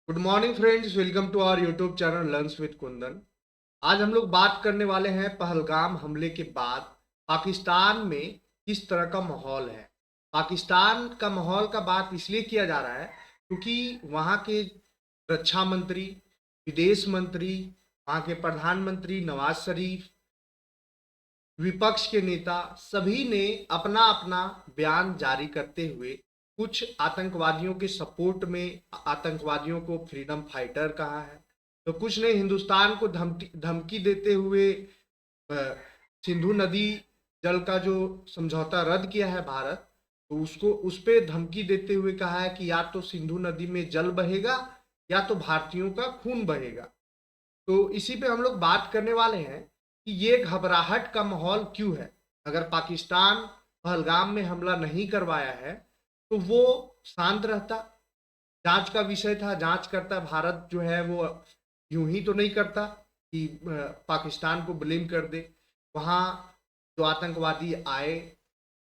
Good morning friends, welcome to our YouTube channel learns with Kundan. आज हम लोग बात करने वाले हैं पहलगाम हमले के बाद पाकिस्तान में किस तरह का माहौल है। पाकिस्तान का माहौल का बात इसलिए किया जा रहा है क्योंकि वहाँ के रक्षा मंत्री, विदेश मंत्री, वहाँ के प्रधानमंत्री नवाज शरीफ, विपक्ष के नेता सभी ने अपना अपना बयान जारी करते हुए कुछ आतंकवादियों के सपोर्ट में आतंकवादियों को फ्रीडम फाइटर कहा है, तो कुछ ने हिंदुस्तान को धमकी धमकी देते हुए सिंधु नदी जल का जो समझौता रद्द किया है भारत, तो उसको उस पे धमकी देते हुए कहा है कि या तो सिंधु नदी में जल बहेगा या तो भारतीयों का खून बहेगा। तो इसी पे हम लोग बात करने वाले हैं कि ये घबराहट का माहौल क्यों है। अगर पाकिस्तान पहलगाम में हमला नहीं करवाया है तो वो शांत रहता, जांच का विषय था, जांच करता। भारत जो है वो यूं ही तो नहीं करता कि पाकिस्तान को ब्लेम कर दे। वहाँ जो आतंकवादी आए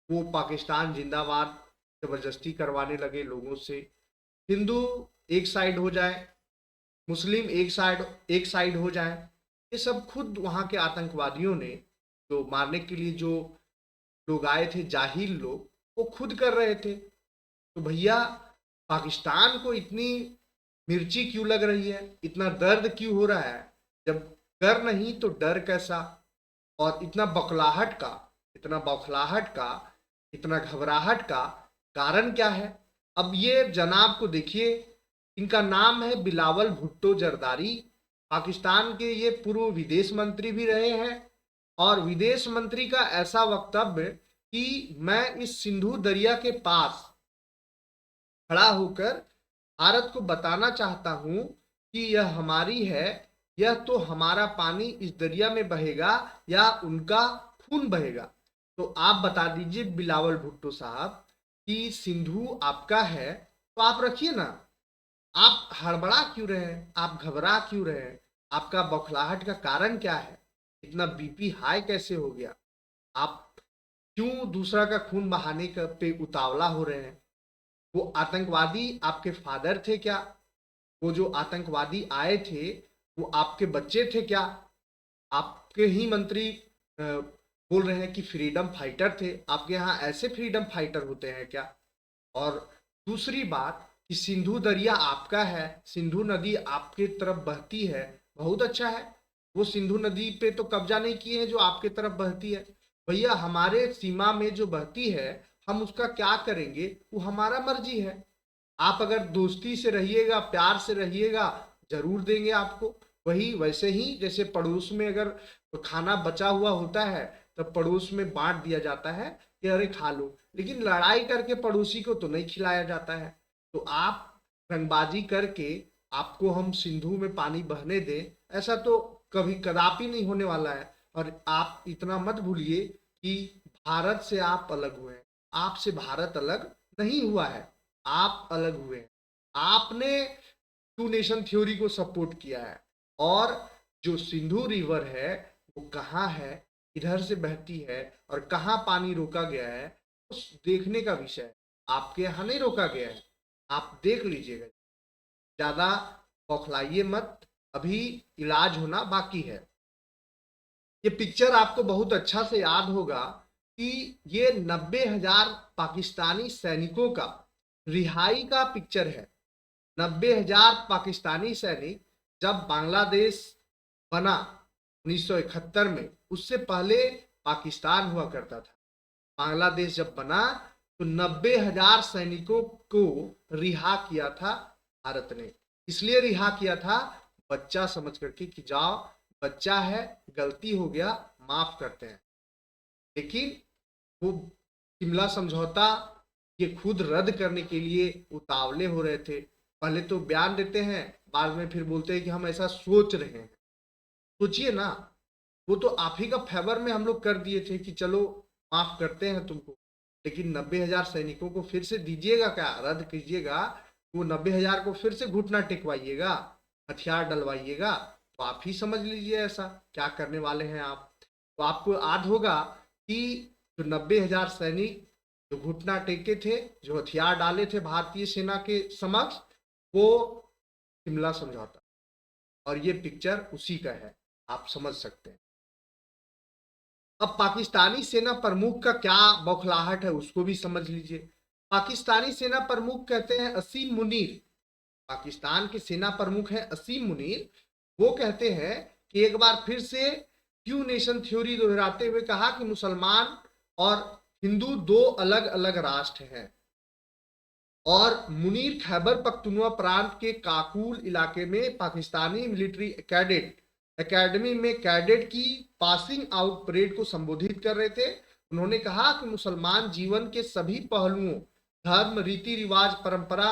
वो पाकिस्तान जिंदाबाद जबरदस्ती करवाने लगे लोगों से। हिंदू एक साइड हो जाए, मुस्लिम एक साइड हो जाए, ये सब खुद वहाँ के आतंकवादियों ने जो मारने के लिए जो लोग आए थे, जाहिल लोग, वो खुद कर रहे थे। तो भैया, पाकिस्तान को इतनी मिर्ची क्यों लग रही है, इतना दर्द क्यों हो रहा है? जब कर नहीं तो डर कैसा? और इतना बौखलाहट का, इतना घबराहट का कारण क्या है? अब ये जनाब को देखिए, इनका नाम है बिलावल भुट्टो जरदारी। पाकिस्तान के ये पूर्व विदेश मंत्री भी रहे हैं और विदेश मंत्री का ऐसा वक्तव्य कि मैं इस सिंधु दरिया के पास खड़ा होकर भारत को बताना चाहता हूं कि यह हमारी है, यह तो हमारा पानी इस दरिया में बहेगा या उनका खून बहेगा। तो आप बता दीजिए बिलावल भुट्टो साहब कि सिंधु आपका है तो आप रखिए ना। आप हड़बड़ा क्यों रहे हैं, आप घबरा क्यों रहे हैं? आपका बौखलाहट का कारण क्या है? इतना बीपी हाई कैसे हो गया? आप क्यों दूसरा का खून बहाने का पे उतावला हो रहे हैं? वो आतंकवादी आपके फादर थे क्या? वो जो आतंकवादी आए थे वो आपके बच्चे थे क्या? आपके ही मंत्री बोल रहे हैं कि फ्रीडम फाइटर थे। आपके यहाँ ऐसे फ्रीडम फाइटर होते हैं क्या? और दूसरी बात कि सिंधु दरिया आपका है, सिंधु नदी आपके तरफ बहती है, बहुत अच्छा है। वो सिंधु नदी पे तो कब्जा नहीं किए हैं जो आपके तरफ बहती है। भैया, हमारे सीमा में जो बहती है हम उसका क्या करेंगे, वो हमारा मर्जी है। आप अगर दोस्ती से रहिएगा, प्यार से रहिएगा, जरूर देंगे आपको। वही वैसे ही जैसे पड़ोस में अगर खाना बचा हुआ होता है तब पड़ोस में बांट दिया जाता है कि अरे खा लो, लेकिन लड़ाई करके पड़ोसी को तो नहीं खिलाया जाता है। तो आप रंगबाजी करके आपको हम सिंधु में पानी बहने दें, ऐसा तो कभी कदापि नहीं होने वाला है। और आप इतना मत भूलिए कि भारत से आप अलग हुए हैं, आपसे भारत अलग नहीं हुआ है, आप अलग हुए हैं। आपने टू नेशन थ्योरी को सपोर्ट किया है। और जो सिंधु रिवर है वो कहाँ है, किधर से बहती है और कहाँ पानी रोका गया है, उस देखने का विषय है। आपके यहाँ नहीं रोका गया है, आप देख लीजिएगा। ज्यादा बौखलाइए मत, अभी इलाज होना बाकी है। ये पिक्चर आपको बहुत अच्छा से याद होगा कि ये 90,000 पाकिस्तानी सैनिकों का रिहाई का पिक्चर है। 90,000 पाकिस्तानी सैनिक जब बांग्लादेश बना 1971 में, उससे पहले पाकिस्तान हुआ करता था। बांग्लादेश जब बना तो 90,000 सैनिकों को रिहा किया था भारत ने। इसलिए रिहा किया था, बच्चा समझ करके कि जाओ, बच्चा है, गलती हो गया, माफ करते हैं। लेकिन वो शिमला समझौता ये खुद रद्द करने के लिए उतावले हो रहे थे। पहले तो बयान देते हैं, बाद में फिर बोलते हैं कि हम ऐसा सोच रहे हैं। सोचिए ना, वो तो आप ही का फेवर में हम लोग कर दिए थे कि चलो माफ करते हैं तुमको। लेकिन 90,000 सैनिकों को फिर से दीजिएगा क्या, रद्द कीजिएगा? वो 90,000 को फिर से घुटना टेकवाइएगा, हथियार डलवाइएगा? तो आप ही समझ लीजिए ऐसा क्या करने वाले हैं आप। तो आपको याद होगा कि जो 90,000 सैनिक जो घुटना टेके थे, जो हथियार डाले थे भारतीय सेना के समक्ष, वो शिमला समझौता, और ये पिक्चर उसी का है, आप समझ सकते हैं। अब पाकिस्तानी सेना प्रमुख का क्या बौखलाहट है उसको भी समझ लीजिए। पाकिस्तानी सेना प्रमुख कहते हैं असीम मुनीर, पाकिस्तान के सेना प्रमुख हैं असीम मुनीर। वो कहते हैं कि एक बार फिर से क्यू नेशन थ्योरी दोहराते हुए कहा कि मुसलमान और हिंदू दो अलग अलग राष्ट्र हैं। और मुनीर खैबर पख्तूनख्वा प्रांत के काकुल इलाके में पाकिस्तानी मिलिट्री एकेडमी में कैडेट की पासिंग आउट परेड को संबोधित कर रहे थे। उन्होंने कहा कि मुसलमान जीवन के सभी पहलुओं, धर्म, रीति रिवाज, परंपरा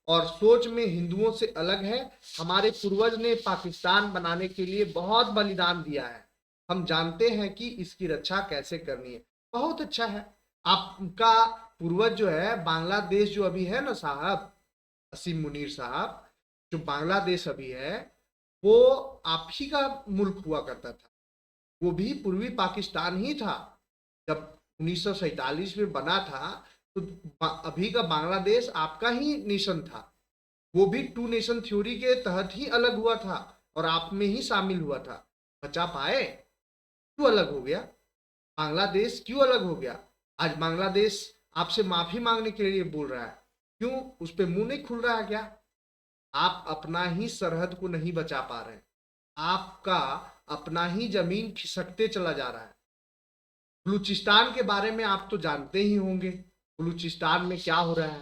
और सोच में हिंदुओं से अलग है। हमारे पूर्वज ने पाकिस्तान बनाने के लिए बहुत बलिदान दिया है, हम जानते हैं कि इसकी रक्षा कैसे करनी है। बहुत अच्छा है, आपका पूर्वज जो है बांग्लादेश जो अभी है ना साहब, असीम मुनीर साहब, जो बांग्लादेश अभी है वो आप ही का मुल्क हुआ करता था, वो भी पूर्वी पाकिस्तान ही था। जब 1947 में बना था तो अभी का बांग्लादेश आपका ही नेशन था। वो भी टू नेशन थ्योरी के तहत ही अलग हुआ था और आप में ही शामिल हुआ था। बचा पाए? क्यों अलग हो गया बांग्लादेश? क्यों अलग हो गया? आज बांग्लादेश आपसे माफी मांगने के लिए बोल रहा है, क्यों? उस पर मुंह नहीं खुल रहा है क्या? आप अपना ही सरहद को नहीं बचा पा रहे हैं, आपका अपना ही जमीन खिसकते चला जा रहा है। बलूचिस्तान के बारे में आप तो जानते ही होंगे, बलूचिस्तान में क्या हो रहा है।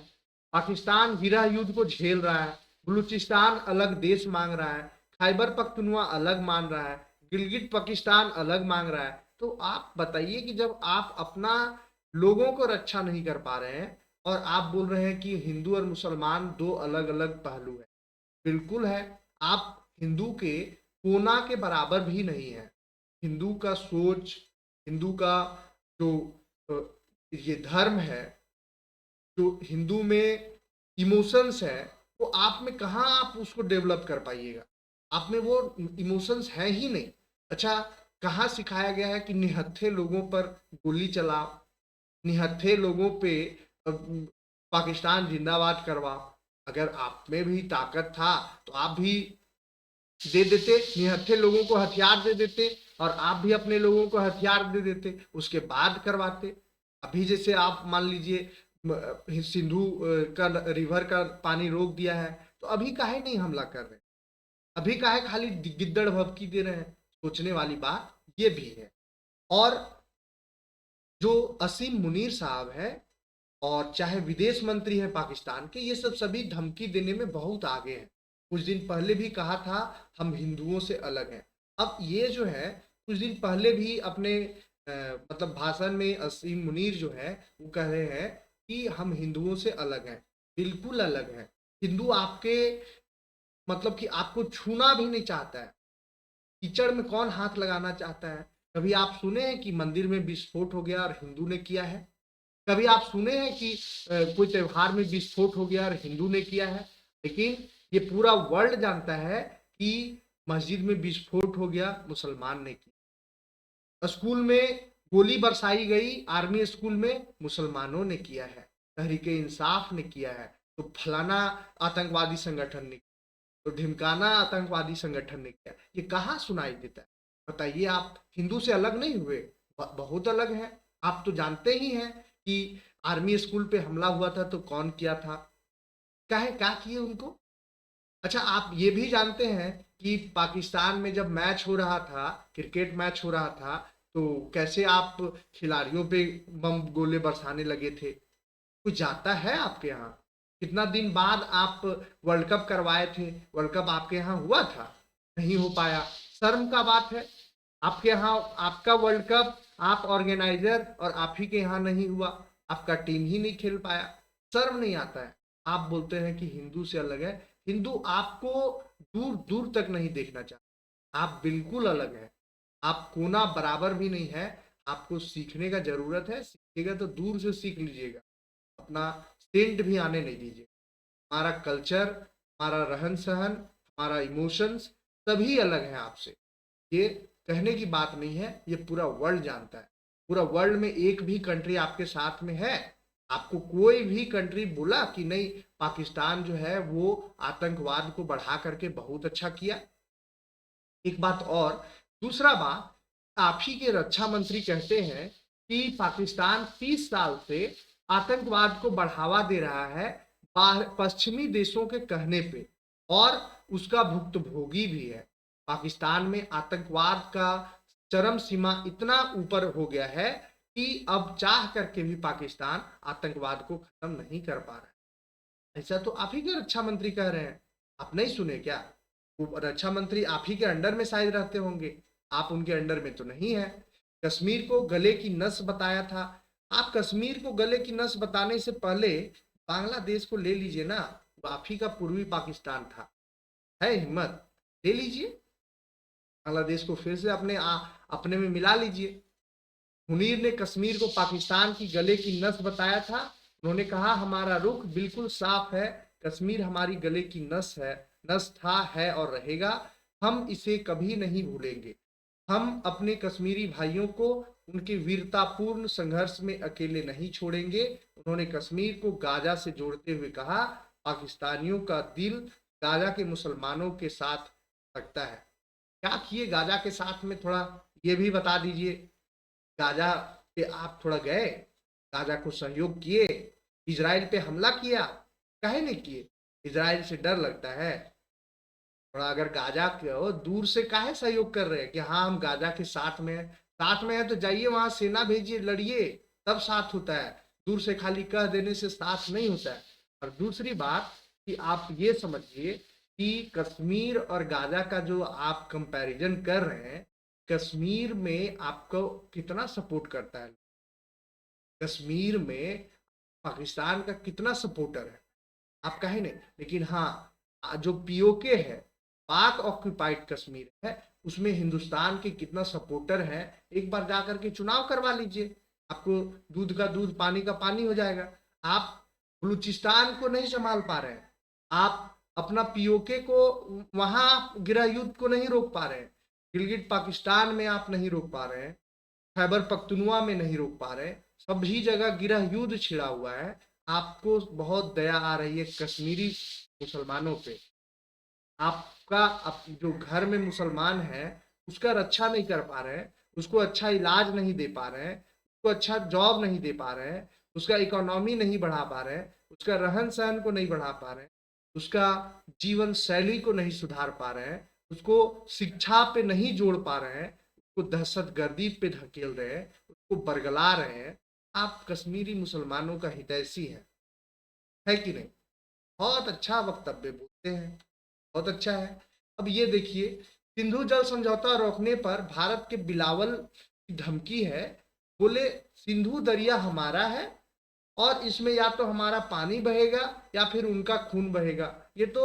पाकिस्तान गिरह युद्ध को झेल रहा है, बलूचिस्तान अलग देश मांग रहा है, खैबर पख्तूनख्वा अलग मान रहा है, गिलगिट पाकिस्तान अलग मांग रहा है। तो आप बताइए कि जब आप अपना लोगों को रक्षा नहीं कर पा रहे हैं और आप बोल रहे हैं कि हिंदू और मुसलमान दो अलग अलग पहलू है। बिल्कुल है, आप हिंदू के कोना के बराबर भी नहीं है। हिंदू का सोच, हिंदू का जो ये धर्म है, जो हिंदू में इमोशंस है, वो आप में कहाँ आप उसको डेवलप कर पाइएगा? आप में वो इमोशंस है ही नहीं। अच्छा, कहाँ सिखाया गया है कि निहत्थे लोगों पर गोली चलाओ, निहत्थे लोगों पे पाकिस्तान जिंदाबाद करवाओ? अगर आप में भी ताकत था तो आप भी दे देते, निहत्थे लोगों को हथियार दे देते और आप भी अपने लोगों को हथियार दे देते, उसके बाद करवाते। अभी जैसे आप मान लीजिए सिंधु का रिवर का पानी रोक दिया है, तो अभी काहे नहीं हमला कर रहे? अभी काहे खाली गिद्दड़ भभकी दे रहे हैं? सोचने वाली बात ये भी है। और जो असीम मुनीर साहब है और चाहे विदेश मंत्री हैं पाकिस्तान के, ये सब सभी धमकी देने में बहुत आगे हैं। कुछ दिन पहले भी कहा था हम हिंदुओं से अलग हैं। अब ये जो है कुछ दिन पहले भी अपने मतलब भाषण में असीम मुनीर जो है वो कह रहे हैं कि हम हिंदुओं से अलग हैं। बिल्कुल अलग हैं। हिंदू आपके मतलब कि आपको छूना भी नहीं चाहता है। कीचड़ में कौन हाथ लगाना चाहता है? कभी आप सुने हैं कि मंदिर में विस्फोट हो गया और हिंदू ने किया है? कभी आप सुने हैं कि कोई त्योहार में विस्फोट हो गया और हिंदू ने किया है? लेकिन ये पूरा वर्ल्ड जानता है कि मस्जिद में विस्फोट हो गया, मुसलमान ने किया। स्कूल में गोली बरसाई गई, आर्मी स्कूल में, मुसलमानों ने किया है। तहरीके इंसाफ ने किया है, तो फलाना आतंकवादी संगठन ने, तो ढिमकाना आतंकवादी संगठन ने किया। ये कहाँ सुनाई देता है? बताइए, आप हिंदू से अलग नहीं हुए? बहुत अलग है। आप तो जानते ही हैं कि आर्मी स्कूल पे हमला हुआ था तो कौन किया था, काहे क्या किए उनको? अच्छा, आप ये भी जानते हैं कि पाकिस्तान में जब मैच हो रहा था, क्रिकेट मैच हो रहा था, तो कैसे आप खिलाड़ियों पे बम गोले बरसाने लगे थे? कुछ जाता है आपके यहाँ? कितना दिन बाद आप वर्ल्ड कप करवाए थे? वर्ल्ड कप आपके यहाँ हुआ था? नहीं हो पाया। शर्म का बात है। आपके यहाँ आपका वर्ल्ड कप आप ऑर्गेनाइजर और आप ही के यहाँ नहीं हुआ, आपका टीम ही नहीं खेल पाया। शर्म नहीं आता है? आप बोलते हैं कि हिंदू से अलग है। हिंदू आपको दूर दूर तक नहीं देखना चाहता। आप बिल्कुल अलग है। आप कोना बराबर भी नहीं है। आपको सीखने का जरूरत है, सीखिएगा तो दूर से सीख लीजिएगा, अपना सेंट भी आने नहीं दीजिए। हमारा कल्चर, हमारा रहन सहन, हमारा इमोशंस सभी अलग है आपसे। ये कहने की बात नहीं है, ये पूरा वर्ल्ड जानता है। पूरा वर्ल्ड में एक भी कंट्री आपके साथ में है आपको कोई भी कंट्री बोला कि नहीं पाकिस्तान जो है वो आतंकवाद को बढ़ा करके बहुत अच्छा किया? एक बात और, दूसरा बात, आप ही के रक्षा मंत्री कहते हैं कि पाकिस्तान 30 साल से आतंकवाद को बढ़ावा दे रहा है बाहर पश्चिमी देशों के कहने पे, और उसका भुक्तभोगी भी है। पाकिस्तान में आतंकवाद का चरम सीमा इतना ऊपर हो गया है कि अब चाह करके भी पाकिस्तान आतंकवाद को खत्म नहीं कर पा रहा है। ऐसा तो आप ही के रक्षा मंत्री कह रहे हैं, आप नहीं सुने क्या? वो रक्षा मंत्री आप ही के अंडर में शायद रहते होंगे, आप उनके अंडर में तो नहीं है। कश्मीर को गले की नस बताया था। आप कश्मीर को गले की नस बताने से पहले बांग्लादेश को ले लीजिए ना, वो आप ही का पूर्वी पाकिस्तान था। है हिम्मत, ले लीजिए बांग्लादेश को, फिर से अपने में मिला लीजिए। मुनीर ने कश्मीर को पाकिस्तान की गले की नस बताया था। उन्होंने कहा हमारा रुख बिल्कुल साफ है, कश्मीर हमारी गले की नस है, नस था, है और रहेगा। हम इसे कभी नहीं भूलेंगे। हम अपने कश्मीरी भाइयों को उनके वीरतापूर्ण संघर्ष में अकेले नहीं छोड़ेंगे। उन्होंने कश्मीर को गाजा से जोड़ते हुए कहा पाकिस्तानियों का दिल गाजा के मुसलमानों के साथ लगता है। क्या किए गाजा के साथ में, थोड़ा ये भी बता दीजिए। गाजा पे आप थोड़ा गए, गाजा को सहयोग किए, इजराइल पे हमला किया, काहे नहीं किए? इजराइल से डर लगता है थोड़ा? अगर गाजा को दूर से काहे सहयोग कर रहे हैं कि हाँ हम गाजा के साथ में हैं? साथ में है तो जाइए वहां सेना भेजिए, लड़िए, तब साथ होता है। दूर से खाली कह देने से साथ नहीं होता है। और दूसरी बात कि आप ये समझिए कि कश्मीर और गाजा का जो आप कंपैरिजन कर रहे हैं, कश्मीर में आपको कितना सपोर्ट करता है, कश्मीर में पाकिस्तान का कितना सपोर्टर है, आप कहे नहीं। लेकिन हाँ जो पीओके है, पाक ऑक्यूपाइड कश्मीर है, उसमें हिंदुस्तान के कितना सपोर्टर है, एक बार जाकर के चुनाव करवा लीजिए, आपको दूध का दूध पानी का पानी हो जाएगा। आप बलूचिस्तान को नहीं संभाल पा रहे हैं, आप अपना पीओके को वहां गृह युद्ध को नहीं रोक पा रहे हैं, गिलगिट पाकिस्तान में आप नहीं रोक पा रहे हैं, खैबर पख्तूनवा में नहीं रोक पा रहे, सभी जगह गिरह युद्ध छिड़ा हुआ है। आपको बहुत दया आ रही है कश्मीरी मुसलमानों पे। आपका जो घर में मुसलमान है उसका रक्षा नहीं कर पा रहे हैं, उसको अच्छा इलाज नहीं दे पा रहे हैं, उसको अच्छा जॉब नहीं दे पा रहे हैं, उसका इकोनॉमी नहीं बढ़ा पा रहे हैं, उसका रहन सहन को नहीं बढ़ा पा रहे हैं, उसका जीवन शैली को नहीं सुधार पा रहे हैं, उसको शिक्षा पे नहीं जोड़ पा रहे हैं, उसको दहशतगर्दी पे धकेल रहे हैं, उसको बरगला रहे हैं। आप कश्मीरी मुसलमानों का हितैषी है कि नहीं? बहुत अच्छा वक्तव्य बोलते हैं, बहुत अच्छा है। अब ये देखिए, सिंधु जल समझौता रोकने पर भारत के बिलावल की धमकी है, बोले सिंधु दरिया हमारा है और इसमें या तो हमारा पानी बहेगा या फिर उनका खून बहेगा। ये तो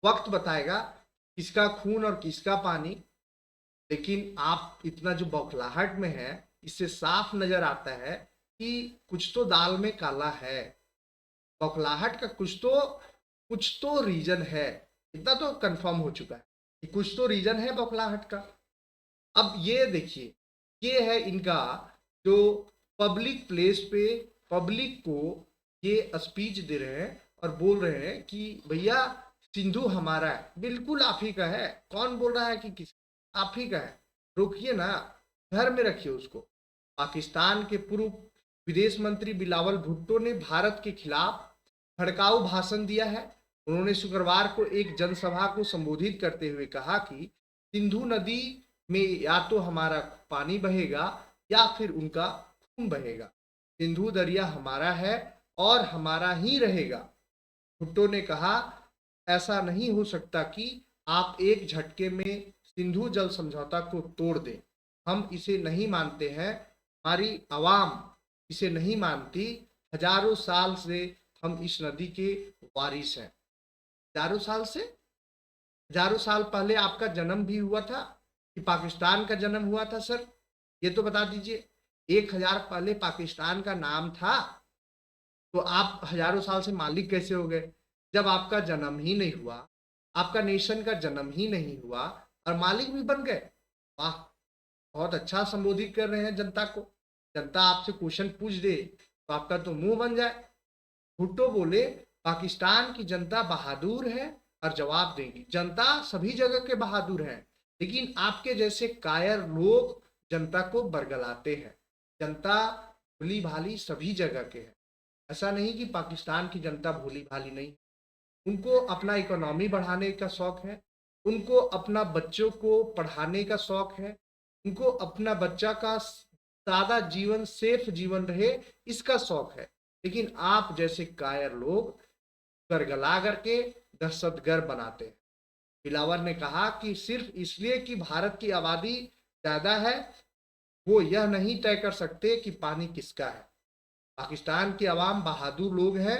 वक्त बताएगा किसका खून और किसका पानी। लेकिन आप इतना जो बौखलाहट में है, इससे साफ नजर आता है कि कुछ तो दाल में काला है। बौखलाहट का कुछ तो रीजन है, इतना तो कंफर्म हो चुका है कि कुछ तो रीजन है बौखलाहट का। अब ये देखिए, ये है इनका जो पब्लिक प्लेस पे पब्लिक को ये स्पीच दे रहे हैं और बोल रहे हैं कि भैया सिंधु हमारा है, बिल्कुल आप ही का है। कौन बोल रहा है कि किस, आप ही का है? रोकिए ना, घर में रखिए उसको। पाकिस्तान के पूर्व विदेश मंत्री बिलावल भुट्टो ने भारत के खिलाफ भड़काऊ भाषण दिया है। उन्होंने शुक्रवार को एक जनसभा को संबोधित करते हुए कहा कि सिंधु नदी में या तो हमारा पानी बहेगा या फिर उनका खून बहेगा। सिंधु दरिया हमारा है और हमारा ही रहेगा। भुट्टो ने कहा ऐसा नहीं हो सकता कि आप एक झटके में सिंधु जल समझौता को तोड़ दें। हम इसे नहीं मानते हैं, हमारी आवाम इसे नहीं मानती। हजारों साल से हम इस नदी के वारिस हैं। हजारों साल से, हजारों साल पहले आपका जन्म भी हुआ था कि पाकिस्तान का जन्म हुआ था सर? ये तो बता दीजिए। 1000 पहले पाकिस्तान का नाम था, तो आप हजारों साल से मालिक कैसे हो गए जब आपका जन्म ही नहीं हुआ, आपका नेशन का जन्म ही नहीं हुआ और मालिक भी बन गए? वाह, बहुत अच्छा संबोधित कर रहे हैं जनता को। जनता आपसे क्वेश्चन पूछ दे तो आपका तो मुंह बन जाए। भुट्टो बोले पाकिस्तान की जनता बहादुर है और जवाब देंगी। जनता सभी जगह के बहादुर हैं, लेकिन आपके जैसे कायर लोग जनता को बरगलाते हैं। जनता भोली भाली सभी जगह के हैं। ऐसा नहीं कि पाकिस्तान की जनता भोली भाली नहीं, उनको अपना इकोनॉमी बढ़ाने का शौक है, उनको अपना बच्चों को पढ़ाने का शौक है, उनको अपना बच्चा का सादा जीवन, सेफ जीवन रहे, इसका शौक है। लेकिन आप जैसे कायर लोग गरगला करके दहशतगर्द बनाते हैं। बिलावल ने कहा कि सिर्फ इसलिए कि भारत की आबादी ज्यादा है, वो यह नहीं तय कर सकते कि पानी किसका है। पाकिस्तान की आवाम बहादुर लोग हैं,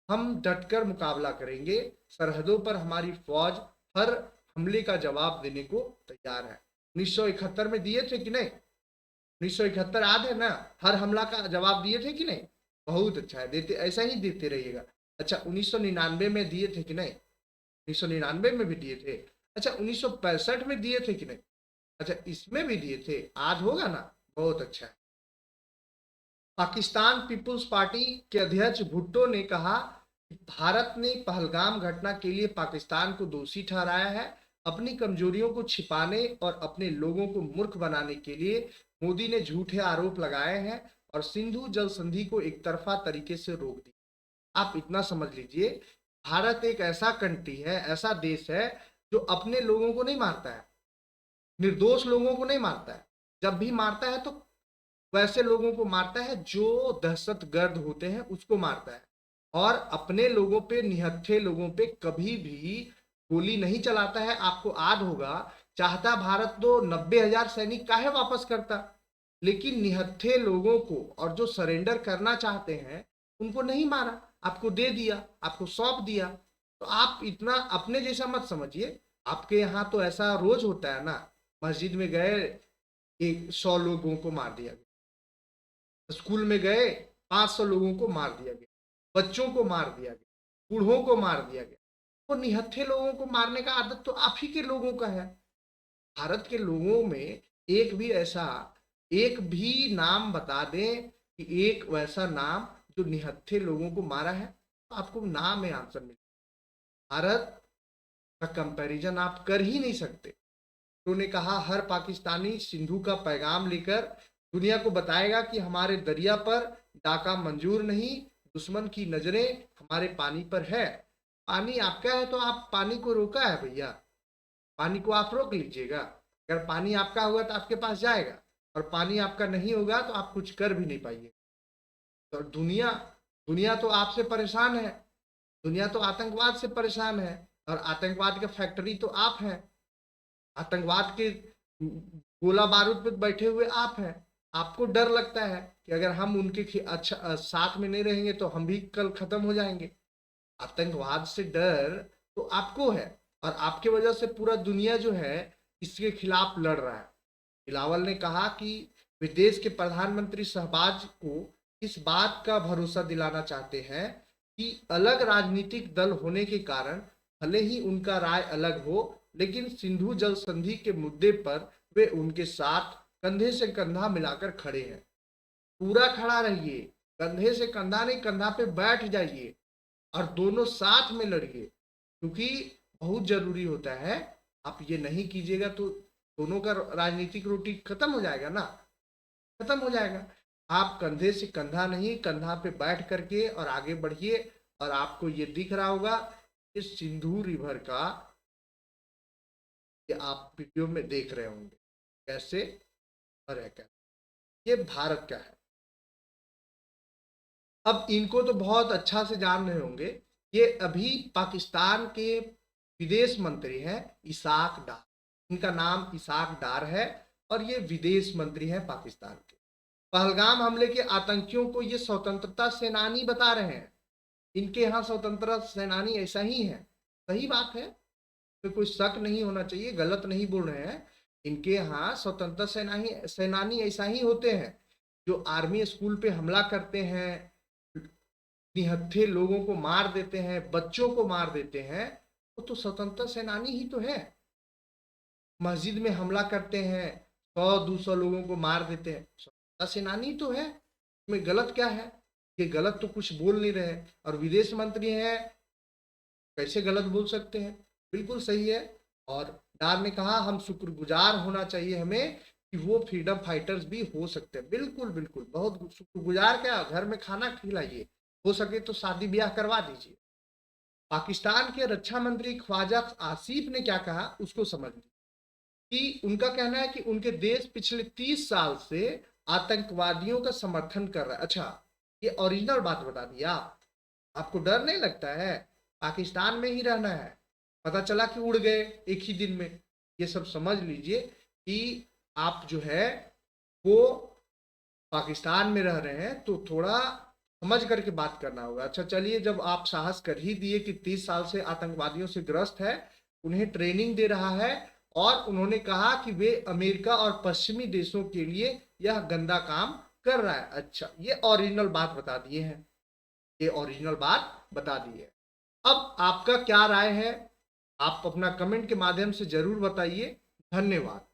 हम डटकर मुकाबला करेंगे। सरहदों पर हमारी फौज हर हमले का जवाब देने को तैयार है। 1971 में दिए थे कि नहीं? 1971 याद है ना? हर हमला का जवाब दिए थे कि नहीं? बहुत अच्छा है, देते ऐसा ही देते रहिएगा। अच्छा, 1999 में दिए थे कि नहीं? 1999 में भी दिए थे। अच्छा, 1965 में दिए थे कि नहीं? अच्छा, इसमें भी दिए थे, आज होगा ना? बहुत अच्छा है। पाकिस्तान पीपुल्स पार्टी के अध्यक्ष भुट्टो ने कहा कि भारत ने पहलगाम घटना के लिए पाकिस्तान को दोषी ठहराया है। अपनी कमजोरियों को छिपाने और अपने लोगों को मूर्ख बनाने के लिए मोदी ने झूठे आरोप लगाए हैं और सिंधु जल संधि को एक तरफा तरीके से रोक दिया। आप इतना समझ लीजिए, भारत एक ऐसा कंट्री है, ऐसा देश है जो अपने लोगों को नहीं मारता है, निर्दोष लोगों को नहीं मारता है। जब भी मारता है तो वैसे लोगों को मारता है जो दहशतगर्द होते हैं, उसको मारता है। और अपने लोगों पे, निहत्थे लोगों पे कभी भी गोली नहीं चलाता है। आपको याद होगा, चाहता भारत तो 90,000 सैनिक काहे वापस करता, लेकिन निहत्थे लोगों को और जो सरेंडर करना चाहते हैं उनको नहीं मारा, आपको दे दिया, आपको सौंप दिया। तो आप इतना अपने जैसा मत समझिए। आपके यहाँ तो ऐसा रोज होता है ना, मस्जिद में गए 100 लोगों को मार दिया, स्कूल में गए 500 लोगों को मार दिया गया, बच्चों को मार दिया गया, बूढ़ों को मार दिया गया। तो निहत्थे लोगों को मारने का आदत तो आप ही के लोगों का है। भारत के लोगों में एक भी नाम बता दें कि एक वैसा नाम जो निहत्थे लोगों को मारा है, तो आपको नाम में आंसर मिले। भारत का कंपैरिजन आप कर ही नहीं सकते। उन्होंने कहा हर पाकिस्तानी सिंधु का पैगाम लेकर दुनिया को बताएगा कि हमारे दरिया पर डाका मंजूर नहीं, दुश्मन की नजरें हमारे पानी पर है। पानी आपका है तो आप पानी को रोका है भैया, पानी को आप रोक लीजिएगा। अगर पानी आपका होगा तो आपके पास जाएगा, और पानी आपका नहीं होगा तो आप कुछ कर भी नहीं पाइए। तो दुनिया दुनिया तो आपसे परेशान है, दुनिया तो आतंकवाद से परेशान है, और आतंकवाद का फैक्ट्री तो आप हैं। आतंकवाद के गोला बारूद पे बैठे हुए आप हैं। आपको डर लगता है कि अगर हम उनके अच्छा साथ में नहीं रहेंगे तो हम भी कल खत्म हो जाएंगे। आतंकवाद से डर तो आपको है, और आपके वजह से पूरा दुनिया जो है इसके खिलाफ लड़ रहा है। बिलावल ने कहा कि वे देश के प्रधानमंत्री शहबाज को इस बात का भरोसा दिलाना चाहते हैं कि अलग राजनीतिक दल होने के कारण भले ही उनका राय अलग हो, लेकिन सिंधु जल संधि के मुद्दे पर वे उनके साथ कंधे से कंधा मिलाकर खड़े हैं। पूरा खड़ा रहिए, कंधे से कंधा नहीं, कंधा पे बैठ जाइए और दोनों साथ में लड़िए, क्योंकि बहुत जरूरी होता है। आप ये नहीं कीजिएगा तो दोनों का राजनीतिक रोटी खत्म हो जाएगा ना, खत्म हो जाएगा। आप कंधे से कंधा नहीं, कंधा पे बैठ करके और आगे बढ़िए। और आपको ये दिख रहा होगा इस सिंधु रिवर का, ये आप वीडियो में देख रहे होंगे कैसे और ये भारत का है। अब इनको तो बहुत अच्छा से जान रहे होंगे, ये अभी पाकिस्तान के विदेश मंत्री हैं इसाक डार। इनका नाम इसाक डार है और ये विदेश मंत्री हैं पाकिस्तान के। पहलगाम हमले के आतंकियों को ये स्वतंत्रता सेनानी बता रहे हैं। इनके यहाँ स्वतंत्रता सेनानी ऐसा ही है, सही बात है, तो कोई शक नहीं होना चाहिए, गलत नहीं बोल रहे हैं। इनके यहाँ स्वतंत्रता सेनानी ऐसा ही होते हैं, जो आर्मी स्कूल पे हमला करते हैं, निहत्थे लोगों को मार देते हैं, बच्चों को मार देते हैं। वो तो स्वतंत्रता सेनानी ही तो है। मस्जिद में हमला करते हैं, 100-200 लोगों को मार देते हैं, स्वतंत्रता सेनानी तो है, इसमें गलत क्या है? ये गलत तो कुछ बोल नहीं रहे, और विदेश मंत्री हैं, कैसे गलत बोल सकते हैं? बिल्कुल सही है। और डार ने कहा हम शुक्रगुजार होना चाहिए हमें कि वो फ्रीडम फाइटर्स भी हो सकते हैं। बिल्कुल बिल्कुल, बहुत शुक्रगुजार, क्या घर में खाना खिलाइए, हो सके तो शादी ब्याह करवा दीजिए। पाकिस्तान के रक्षा मंत्री ख्वाजा आसिफ ने क्या कहा उसको समझ लीजिए, कि उनका कहना है कि उनके देश पिछले 30 साल से आतंकवादियों का समर्थन कर रहा है। अच्छा, ये ओरिजिनल बात बता दिया। आपको डर नहीं लगता है? पाकिस्तान में ही रहना है, पता चला कि उड़ गए एक ही दिन में। ये सब समझ लीजिए कि आप जो है वो पाकिस्तान में रह रहे हैं, तो थोड़ा समझ करके बात करना होगा। अच्छा चलिए, जब आप साहस कर ही दिए कि 30 साल से आतंकवादियों से ग्रस्त है, उन्हें ट्रेनिंग दे रहा है, और उन्होंने कहा कि वे अमेरिका और पश्चिमी देशों के लिए यह गंदा काम कर रहा है। अच्छा, ये ओरिजिनल बात बता दिए हैं, ये ओरिजिनल बात बता दी है। अब आपका क्या राय है? आप अपना कमेंट के माध्यम से जरूर बताइए। धन्यवाद।